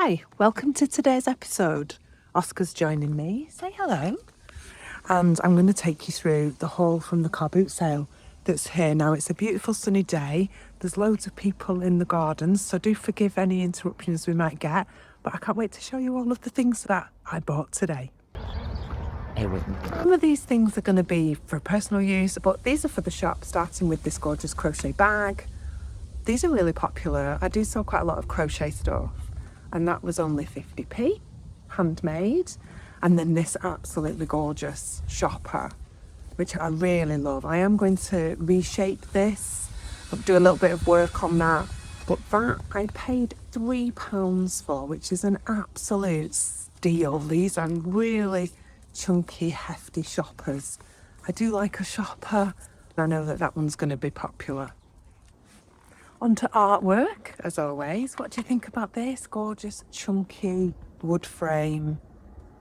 Hi, welcome to today's episode. Oscar's joining me. Say hello. And I'm going to take you through the haul from the car boot sale that's here now. It's a beautiful sunny day. There's loads of people in the gardens, so do forgive any interruptions we might get. But I can't wait to show you all of the things that I bought today. Some of these things are going to be for personal use, but these are for the shop, starting with this gorgeous crochet bag. These are really popular. I do sell quite a lot of crochet stuff, and that was only 50p, handmade. And then this absolutely gorgeous shopper, which I really love. I am going to reshape this, do a little bit of work on that. But that I paid £3 for, which is an absolute steal. These are really chunky, hefty shoppers. I do like a shopper, and I know that that one's going to be popular. On to artwork, as always. What do you think about this? Gorgeous, chunky wood frame.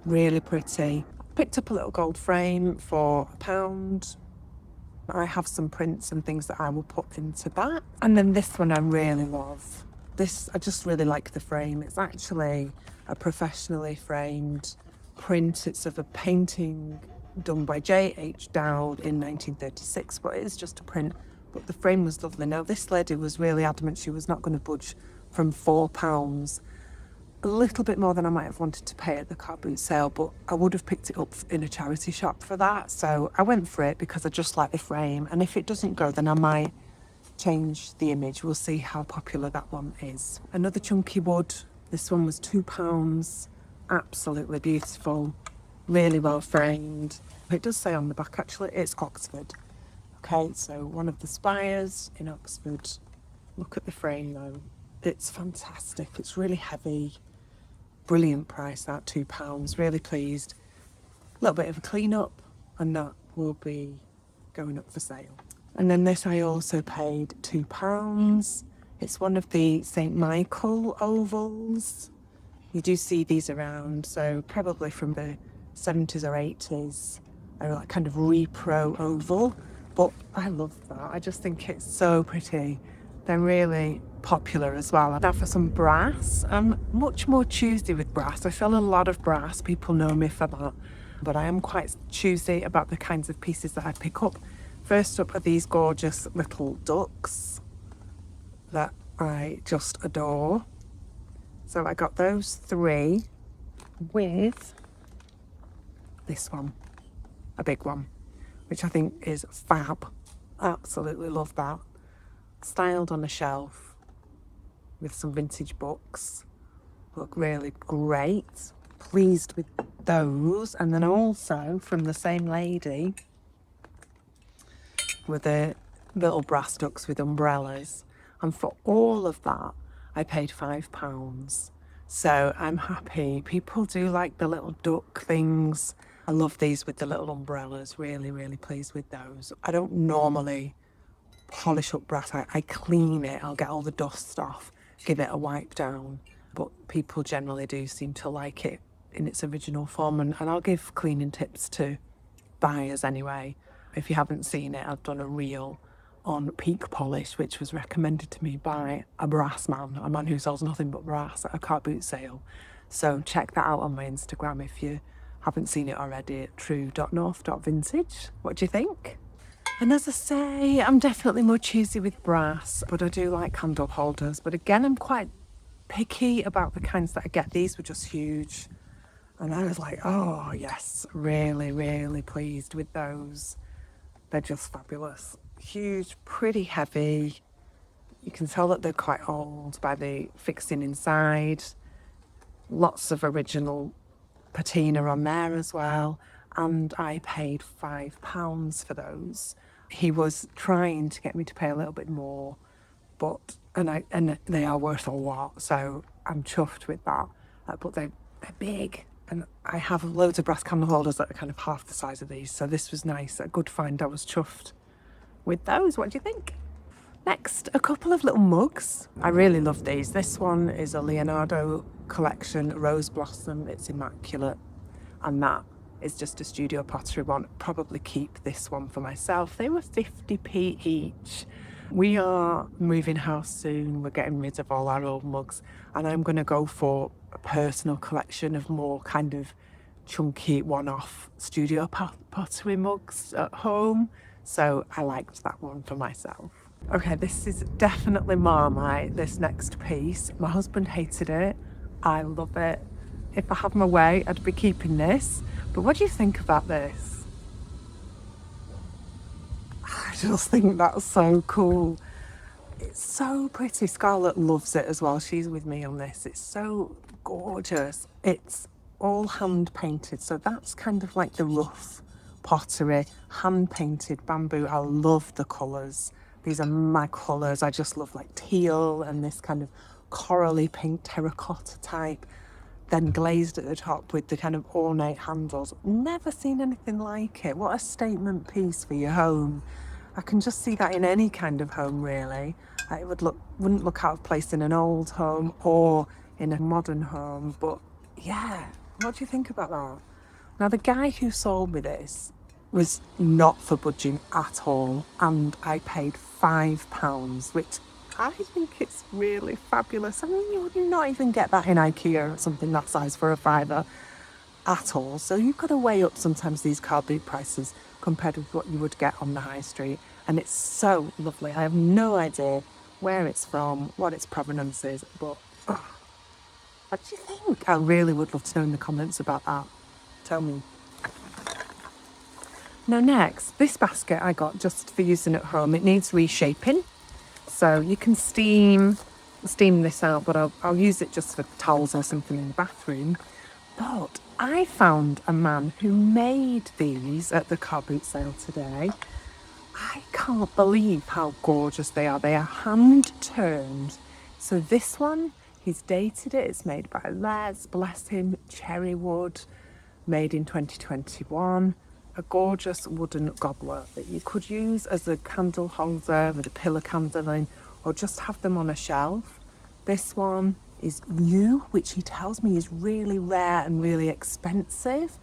Really pretty. Picked up a little gold frame for £1. I have some prints and things that I will put into that. And then this one I really love. This, I just really like the frame. It's actually a professionally framed print. It's of a painting done by J.H. Dowd in 1936, but it is just a print. But the frame was lovely. Now, this lady was really adamant she was not going to budge from £4. A little bit more than I might have wanted to pay at the car boot sale, but I would have picked it up in a charity shop for that. So I went for it because I just like the frame. And if it doesn't go, then I might change the image. We'll see how popular that one is. Another chunky wood. This one was £2. Absolutely beautiful. Really well framed. It does say on the back, actually, it's Oxford. Okay, so one of the spires in Oxford. Look at the frame though. It's fantastic. It's really heavy. Brilliant price, that £2. Really pleased. A little bit of a clean up, and that will be going up for sale. And then this I also paid £2. It's one of the St. Michael ovals. You do see these around, so probably from the 70s or 80s. A like kind of repro oval. But I love that. I just think it's so pretty. They're really popular as well. Now for some brass. I'm much more choosy with brass. I sell a lot of brass. People know me for that. But I am quite choosy about the kinds of pieces that I pick up. First up are these gorgeous little ducks that I just adore. So I got those 3 with this one, a big one, which I think is fab. Absolutely love that. Styled on a shelf with some vintage books. Look really great. Pleased with those. And then also from the same lady with the little brass ducks with umbrellas. And for all of that, I paid £5. So I'm happy. People do like the little duck things. I love these with the little umbrellas. Really, really pleased with those. I don't normally polish up brass. I clean it. I'll get all the dust off, give it a wipe down. But people generally do seem to like it in its original form. And I'll give cleaning tips to buyers anyway. If you haven't seen it, I've done a reel on peak polish, which was recommended to me by a brass man, a man who sells nothing but brass at a car boot sale. So check that out on my Instagram if you haven't seen it already at true.north.vintage. What do you think? And as I say, I'm definitely more choosy with brass, but I do like candle holders. But again, I'm quite picky about the kinds that I get. These were just huge. And I was like, oh yes, really, really pleased with those. They're just fabulous. Huge, pretty heavy. You can tell that they're quite old by the fixing inside. Lots of original patina on there as well. And I paid £5 for those. He was trying to get me to pay a little bit more, but and they are worth a lot, so I'm chuffed with that. But they're big, and I have loads of brass candle holders that are kind of half the size of these, so this was nice, a good find. I was chuffed with those. What do you think? Next, a couple of little mugs. I really love these. This one is a Leonardo collection, Rose Blossom. It's immaculate, and that is just a studio pottery one. Probably keep this one for myself. They were 50p each. We are moving house soon. We're getting rid of all our old mugs, and I'm going to go for a personal collection of more kind of chunky one-off studio pottery mugs at home. So I liked that one for myself. Okay, this is definitely Marmite, this next piece. My husband hated it. I love it. If I have my way, I'd be keeping this. But what do you think about this? I just think that's so cool. It's so pretty. Scarlett loves it as well. She's with me on this. It's so gorgeous. It's all hand painted. So that's kind of like the rough pottery, hand painted bamboo. I love the colours. These are my colours. I just love like teal and this kind of corally pink terracotta type. Then glazed at the top with the kind of ornate handles. Never seen anything like it. What a statement piece for your home. I can just see that in any kind of home, really. It wouldn't look out of place in an old home or in a modern home. But yeah, what do you think about that? Now, the guy who sold me this was not for budging at all, and I paid £5, which I think it's really fabulous. I mean, you would not even get that in IKEA or something that size for a £5 at all. So you've got to weigh up sometimes these car boot prices compared with what you would get on the high street. And it's so lovely. I have no idea where it's from, what its provenance is, but what do you think? I really would love to know in the comments about that. Tell me. Now next, this basket I got just for using at home. It needs reshaping. So you can steam this out, but I'll use it just for towels or something in the bathroom. But I found a man who made these at the car boot sale today. I can't believe how gorgeous they are. They are hand turned. So this one, he's dated it. It's made by Les, bless him, cherry wood, made in 2021. A gorgeous wooden goblet that you could use as a candle holder with a pillar candle in, or just have them on a shelf. This one is new, which he tells me is really rare and really expensive.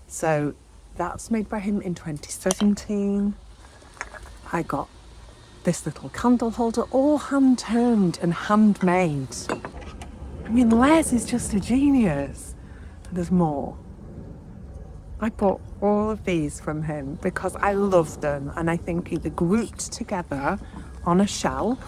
So that's made by him in 2017. I got this little candle holder, all hand turned and handmade. I mean, Les is just a genius. There's more. I bought all of these from him because I love them, and I think either grouped together on a shelf,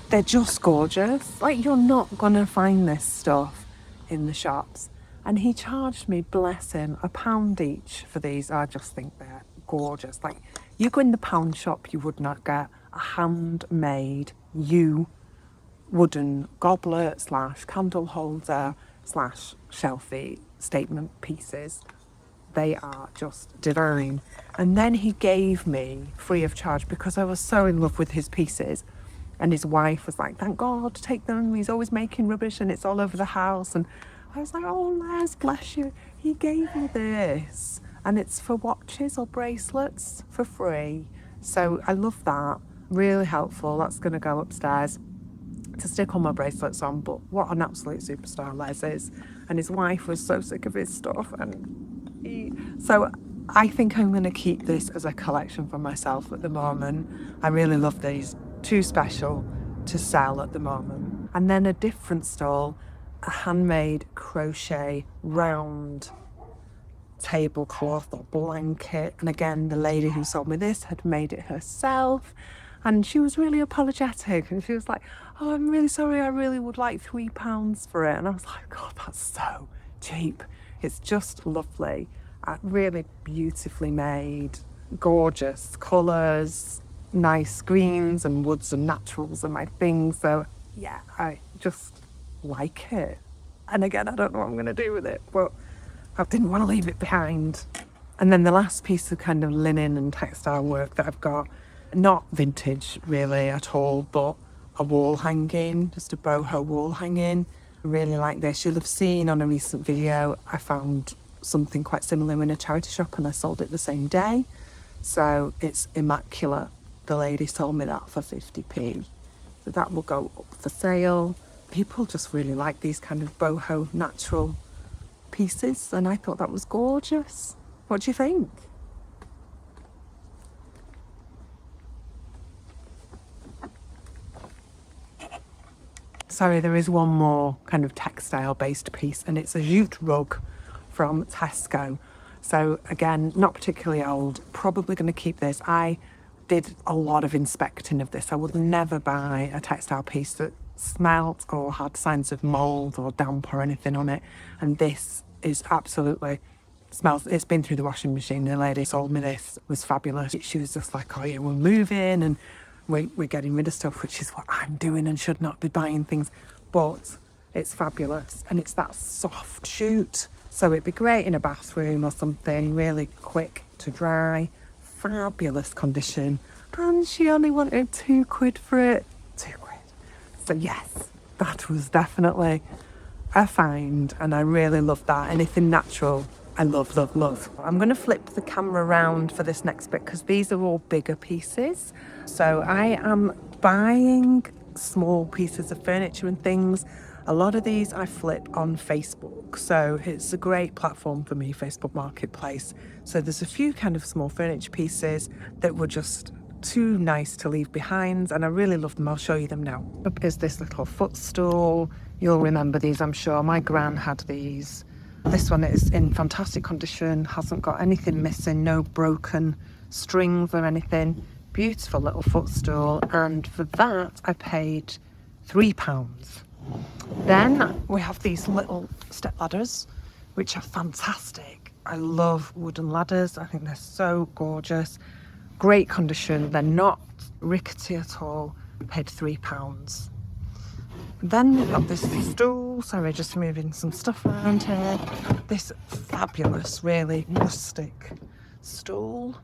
they're just gorgeous. Like, you're not gonna find this stuff in the shops. And he charged me, bless him, £1 each for these. I just think they're gorgeous. Like, you go in the pound shop, you would not get a handmade wooden goblet / candle holder / shelfie statement pieces. They are just divine. And then he gave me free of charge, because I was so in love with his pieces, and his wife was like, thank God, take them, he's always making rubbish and it's all over the house. And I was like, oh Les, bless you, he gave me this, and it's for watches or bracelets for free. So I love that, really helpful. That's going to go upstairs to stick all my bracelets on. But what an absolute superstar Les is. And his wife was so sick of his stuff, and so I think I'm going to keep this as a collection for myself at the moment. I really love these. Too special to sell at the moment. And then a different stall, a handmade crochet round tablecloth or blanket. And again, the lady who sold me this had made it herself, and she was really apologetic, and she was like, oh, I'm really sorry, I really would like £3 for it. And I was like, God, that's so cheap. It's just lovely. Really beautifully made, gorgeous colours, nice greens and woods and naturals are my thing. So yeah, I just like it. And again, I don't know what I'm going to do with it, but I didn't want to leave it behind. And then the last piece of kind of linen and textile work that I've got, not vintage really at all, but a wall hanging, just a boho wall hanging. I really like this. You'll have seen on a recent video, I found something quite similar in a charity shop and I sold it the same day. So it's immaculate. The lady sold me that for 50p. So that will go up for sale. People just really like these kind of boho natural pieces, and I thought that was gorgeous. What do you think? sorry, there is one more kind of textile based piece, and it's a jute rug from Tesco. So again, not particularly old, probably going to keep this. I did a lot of inspecting of this. I would never buy a textile piece that smelt or had signs of mould or damp or anything on it. And this is absolutely smells. It's been through the washing machine. The lady sold me this. It was fabulous. She was just like, oh yeah, we're moving and we're getting rid of stuff, which is what I'm doing and should not be buying things. But it's fabulous. And it's that soft jute. So it'd be great in a bathroom or something, really quick to dry. Fabulous condition. And she only wanted £2 for it. £2. So yes, that was definitely a find, and I really love that. Anything natural, I love, love, love. I'm going to flip the camera around for this next bit because these are all bigger pieces. So I am buying small pieces of furniture and things. A lot of these I flip on Facebook, so it's a great platform for me, Facebook Marketplace. So there's a few kind of small furniture pieces that were just too nice to leave behind, and I really love them. I'll show you them now. Up is this little footstool. You'll remember these, I'm sure. My gran had these. This one is in fantastic condition, hasn't got anything missing, no broken strings or anything. Beautiful little footstool, and for that I paid £3. Then we have these little step ladders, which are fantastic. I love wooden ladders. I think they're so gorgeous. Great condition. They're not rickety at all. Paid £3. Then we've got this stool. Sorry, just moving some stuff around here. This fabulous, really rustic stool,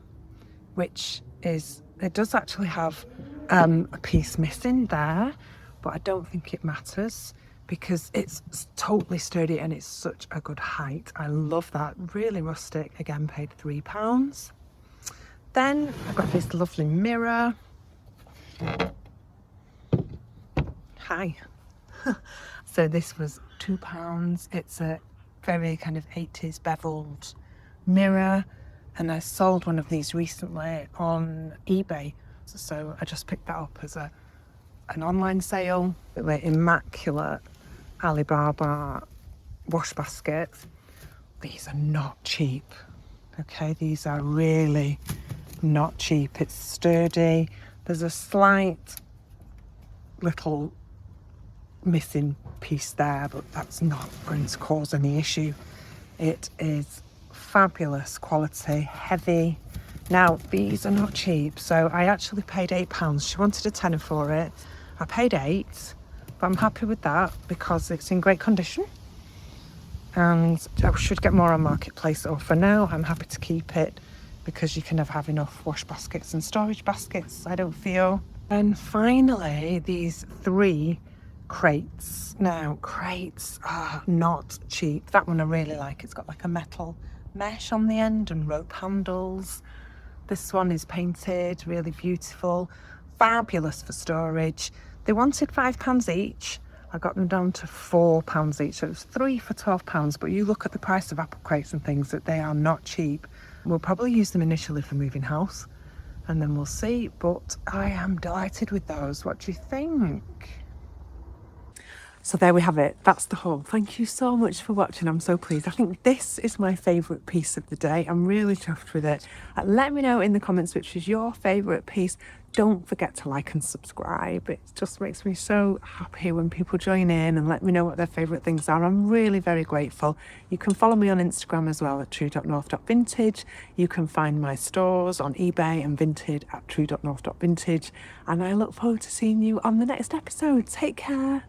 which is, it does actually have a piece missing there, but I don't think it matters because it's totally sturdy and it's such a good height. I love that. Really rustic. Again, paid £3. Then I've got this lovely mirror. Hi. So this was £2. It's a very kind of 80s beveled mirror, and I sold one of these recently on eBay. So I just picked that up as an online sale. They're immaculate Alibaba wash baskets. These are not cheap. Okay, these are really not cheap. It's sturdy. There's a slight little missing piece there, but that's not going to cause any issue. It is fabulous quality, heavy. Now, these are not cheap, so I actually paid £8. She wanted a tenner for it. I paid £8, but I'm happy with that because it's in great condition. And I should get more on Marketplace, or for now, I'm happy to keep it because you can never have enough wash baskets and storage baskets, I don't feel. And finally, these 3 crates. Now, crates are not cheap. That one I really like. It's got like a metal mesh on the end and rope handles. This one is painted, really beautiful, fabulous for storage. They wanted £5 each. I got them down to £4 each, so it was 3 for £12. But you look at the price of apple crates and things, that they are not cheap. We'll probably use them initially for moving house, and then we'll see. But I am delighted with those. What do you think? So there we have it. That's the haul. Thank you so much for watching. I'm so pleased. I think this is my favourite piece of the day. I'm really chuffed with it. Let me know in the comments which is your favourite piece. Don't forget to like and subscribe. It just makes me so happy when people join in and let me know what their favourite things are. I'm really very grateful. You can follow me on Instagram as well at true.north.vintage. You can find my stores on eBay and Vinted at true.north.vintage. And I look forward to seeing you on the next episode. Take care.